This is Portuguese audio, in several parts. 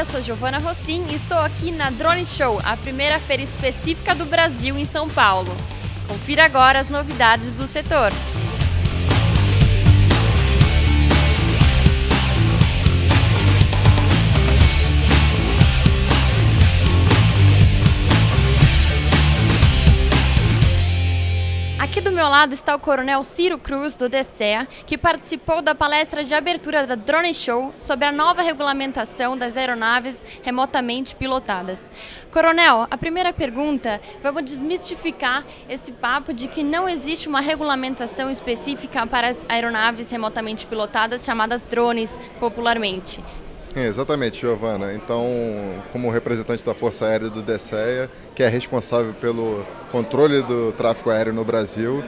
eu sou Giovana Rossin e estou aqui na Drone Show, a primeira feira específica do Brasil em São Paulo. Confira agora as novidades do setor. Aqui do meu lado está o Coronel Ciro Cruz, do DCEA, que participou da palestra de abertura da Drone Show sobre a nova regulamentação das aeronaves remotamente pilotadas. Coronel, a primeira pergunta, vamos desmistificar esse papo de que não existe uma regulamentação específica para as aeronaves remotamente pilotadas, chamadas drones popularmente. Exatamente, Giovana. Então, como representante da Força Aérea do DCEA, que é responsável pelo controle do tráfego aéreo no Brasil,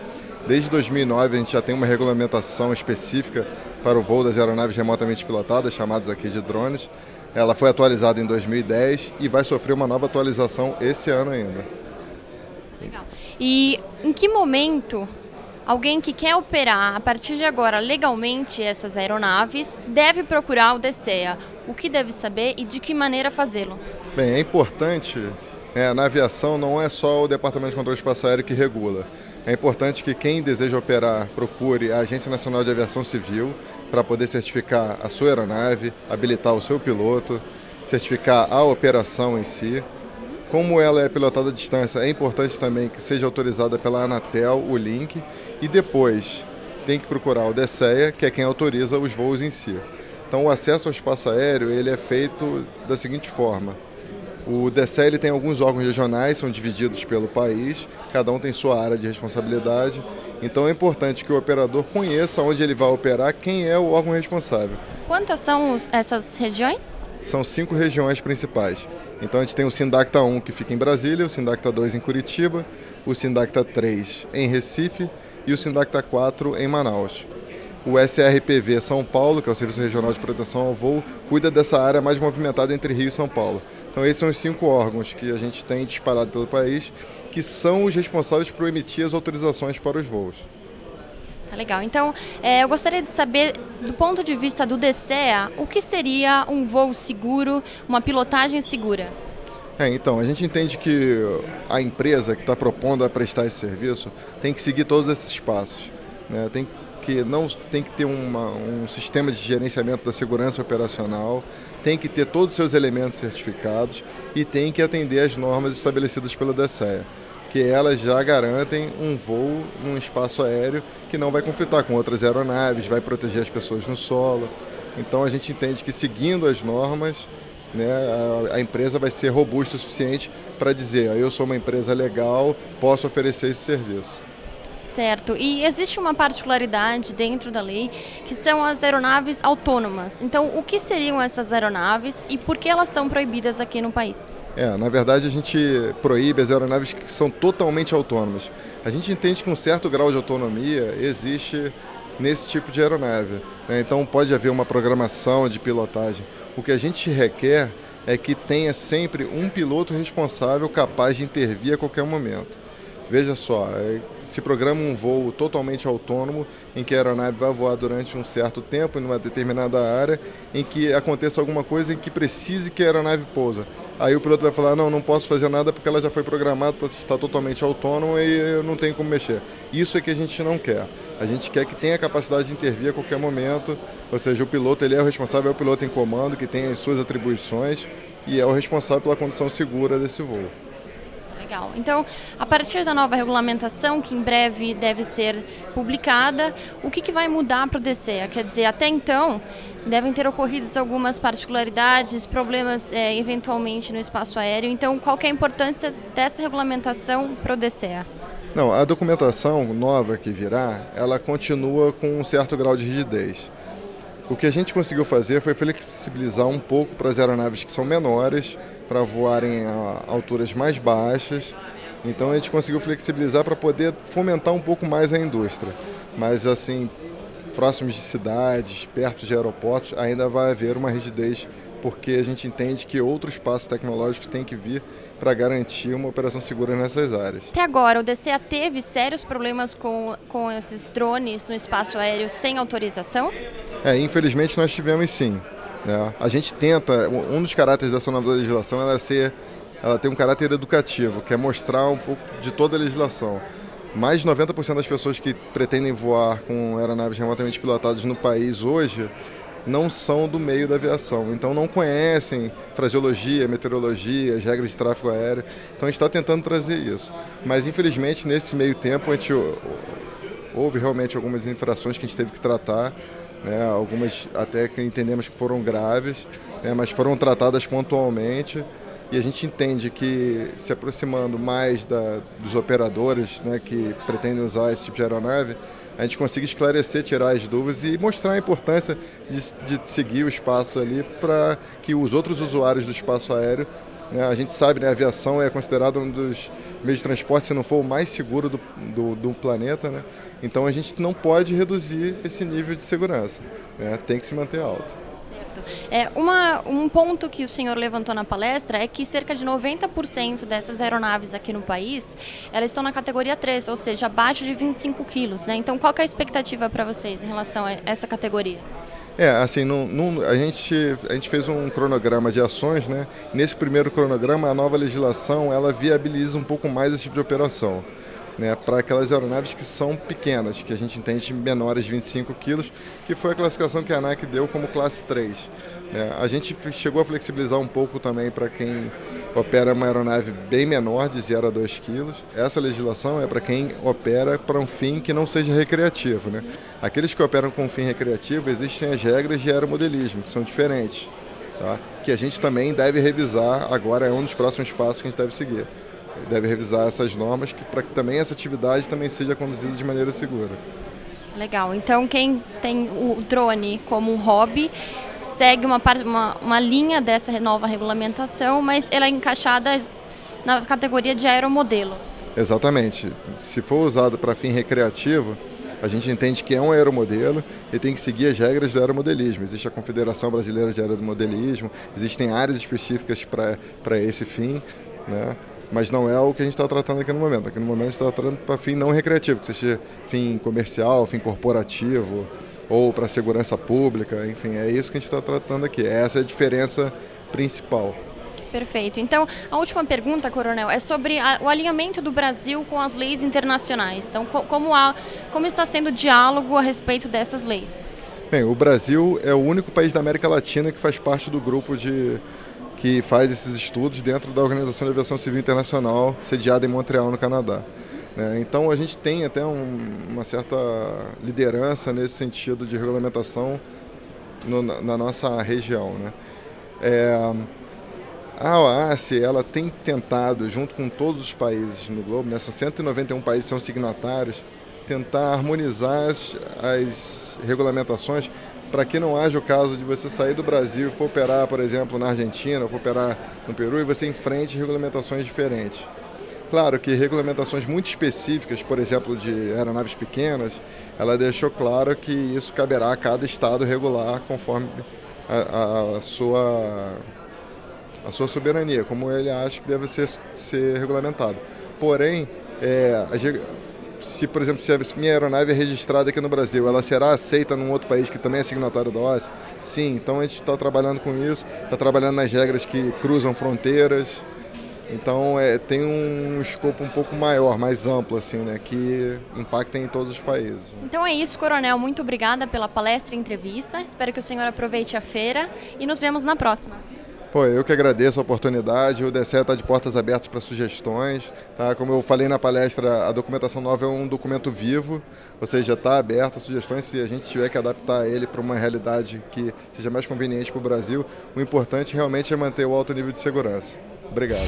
desde 2009 a gente já tem uma regulamentação específica para o voo das aeronaves remotamente pilotadas, chamadas aqui de drones. Ela foi atualizada em 2010 e vai sofrer uma nova atualização esse ano ainda. Legal. E em que momento alguém que quer operar a partir de agora legalmente essas aeronaves deve procurar o DCEA? O que deve saber e de que maneira fazê-lo? Bem, é importante, na aviação não é só o Departamento de Controle de Espaço Aéreo que regula. É importante que quem deseja operar procure a Agência Nacional de Aviação Civil para poder certificar a sua aeronave, habilitar o seu piloto, certificar a operação em si. Como ela é pilotada à distância, é importante também que seja autorizada pela Anatel, o link, e depois tem que procurar o DCEA, que é quem autoriza os voos em si. Então o acesso ao espaço aéreo ele é feito da seguinte forma. O DCEA ele tem alguns órgãos regionais, são divididos pelo país, cada um tem sua área de responsabilidade, então é importante que o operador conheça onde ele vai operar, quem é o órgão responsável. Quantas são essas regiões? São 5 regiões principais. Então a gente tem o Sindacta 1 que fica em Brasília, o Sindacta 2 em Curitiba, o Sindacta 3 em Recife e o Sindacta 4 em Manaus. O SRPV São Paulo, que é o Serviço Regional de Proteção ao Voo, cuida dessa área mais movimentada entre Rio e São Paulo. Então esses são os 5 órgãos que a gente tem disparado pelo país, que são os responsáveis por emitir as autorizações para os voos. Tá legal. Então, eu gostaria de saber, do ponto de vista do DCEA, o que seria um voo seguro, uma pilotagem segura? Então, a gente entende que a empresa que está propondo a prestar esse serviço tem que seguir todos esses passos, né? Tem que ter um sistema de gerenciamento da segurança operacional, tem que ter todos os seus elementos certificados e tem que atender às normas estabelecidas pelo DCEA, que elas já garantem um voo num espaço aéreo que não vai conflitar com outras aeronaves, vai proteger as pessoas no solo. Então a gente entende que seguindo as normas, a empresa vai ser robusta o suficiente para dizer, eu sou uma empresa legal, posso oferecer esse serviço. Certo. E existe uma particularidade dentro da lei, que são as aeronaves autônomas. Então, o que seriam essas aeronaves e por que elas são proibidas aqui no país? Na verdade, a gente proíbe as aeronaves que são totalmente autônomas. A gente entende que um certo grau de autonomia existe nesse tipo de aeronave, né? Então, pode haver uma programação de pilotagem. O que a gente requer é que tenha sempre um piloto responsável capaz de intervir a qualquer momento. Veja só, se programa um voo totalmente autônomo, em que a aeronave vai voar durante um certo tempo em uma determinada área, em que aconteça alguma coisa em que precise que a aeronave pousa. Aí o piloto vai falar, não posso fazer nada porque ela já foi programada, está totalmente autônoma e eu não tenho como mexer. Isso é que a gente não quer. A gente quer que tenha a capacidade de intervir a qualquer momento, ou seja, o piloto ele é o responsável, é o piloto em comando, que tem as suas atribuições e é o responsável pela condução segura desse voo. Legal. Então, a partir da nova regulamentação, que em breve deve ser publicada, o que vai mudar para o DCEA? Quer dizer, até então, devem ter ocorrido algumas particularidades, problemas eventualmente no espaço aéreo. Então, qual que é a importância dessa regulamentação para o DCEA? Não, a documentação nova que virá, ela continua com um certo grau de rigidez. O que a gente conseguiu fazer foi flexibilizar um pouco para as aeronaves que são menores, para voarem a alturas mais baixas. Então a gente conseguiu flexibilizar para poder fomentar um pouco mais a indústria. Mas assim, próximos de cidades, perto de aeroportos, ainda vai haver uma rigidez, porque a gente entende que outros passos tecnológicos têm que vir para garantir uma operação segura nessas áreas. Até agora, o DCEA teve sérios problemas com esses drones no espaço aéreo sem autorização? Infelizmente nós tivemos sim. né? A gente tenta, um dos caráteres dessa nova legislação ela tem um caráter educativo, que é mostrar um pouco de toda a legislação. Mais de 90% das pessoas que pretendem voar com aeronaves remotamente pilotadas no país hoje não são do meio da aviação, então não conhecem fraseologia, meteorologia, as regras de tráfego aéreo. Então a gente está tentando trazer isso. Mas infelizmente nesse meio tempo houve realmente algumas infrações que a gente teve que tratar, né, algumas até que entendemos que foram graves, né, mas foram tratadas pontualmente. E a gente entende que, se aproximando mais dos operadores, né, que pretendem usar esse tipo de aeronave, a gente consiga esclarecer, tirar as dúvidas e mostrar a importância de seguir o espaço ali para que os outros usuários do espaço aéreo, né, a gente sabe, né, a aviação é considerada um dos meios de transporte, se não for o mais seguro do planeta, né? Então a gente não pode reduzir esse nível de segurança, né, tem que se manter alto. Um ponto que o senhor levantou na palestra é que cerca de 90% dessas aeronaves aqui no país, elas estão na categoria 3, ou seja, abaixo de 25 quilos, né? Então, qual que é a expectativa para vocês em relação a essa categoria? Assim, a gente fez um cronograma de ações, né? Nesse primeiro cronograma, a nova legislação, ela viabiliza um pouco mais esse tipo de operação, né, para aquelas aeronaves que são pequenas, que a gente entende menores de 25 quilos, que foi a classificação que a ANAC deu como classe 3. Né. A gente chegou a flexibilizar um pouco também para quem opera uma aeronave bem menor, de 0 a 2 quilos. Essa legislação é para quem opera para um fim que não seja recreativo. Né. Aqueles que operam com um fim recreativo, existem as regras de aeromodelismo, que são diferentes, tá, que a gente também deve revisar, agora é um dos próximos passos que a gente deve seguir. Deve revisar essas normas para que também essa atividade também seja conduzida de maneira segura. Legal. Então, quem tem o drone como um hobby segue uma linha dessa nova regulamentação, mas ela é encaixada na categoria de aeromodelo. Exatamente. Se for usado para fim recreativo, a gente entende que é um aeromodelo e tem que seguir as regras do aeromodelismo. Existe a Confederação Brasileira de Aeromodelismo, existem áreas específicas para esse fim, né? Mas não é o que a gente está tratando aqui no momento. Aqui no momento a gente está tratando para fim não recreativo, que seja fim comercial, fim corporativo ou para segurança pública, enfim, é isso que a gente está tratando aqui. Essa é a diferença principal. Perfeito. Então, a última pergunta, Coronel, é sobre o alinhamento do Brasil com as leis internacionais. Então, como está sendo o diálogo a respeito dessas leis? Bem, o Brasil é o único país da América Latina que faz parte do grupo que faz esses estudos dentro da Organização de Aviação Civil Internacional, sediada em Montreal, no Canadá. Então a gente tem até uma certa liderança nesse sentido de regulamentação na nossa região. Né? A OASI, ela tem tentado, junto com todos os países no globo, né, são 191 países que são signatários, tentar harmonizar as regulamentações para que não haja o caso de você sair do Brasil e for operar, por exemplo, na Argentina, ou for operar no Peru e você enfrente regulamentações diferentes. Claro que regulamentações muito específicas, por exemplo, de aeronaves pequenas, ela deixou claro que isso caberá a cada estado regular conforme a sua soberania, como ele acha que deve ser regulamentado. Porém, por exemplo, se a minha aeronave é registrada aqui no Brasil, ela será aceita num outro país que também é signatário da OASI? Sim, então a gente está trabalhando com isso, está trabalhando nas regras que cruzam fronteiras. Então tem um escopo um pouco maior, mais amplo, assim, né, que impacta em todos os países. Então é isso, Coronel. Muito obrigada pela palestra e entrevista. Espero que o senhor aproveite a feira e nos vemos na próxima. Eu que agradeço a oportunidade, o DCE está de portas abertas para sugestões. Tá? Como eu falei na palestra, a documentação nova é um documento vivo, ou seja, está aberta a sugestões se a gente tiver que adaptar ele para uma realidade que seja mais conveniente para o Brasil. O importante realmente é manter o alto nível de segurança. Obrigado.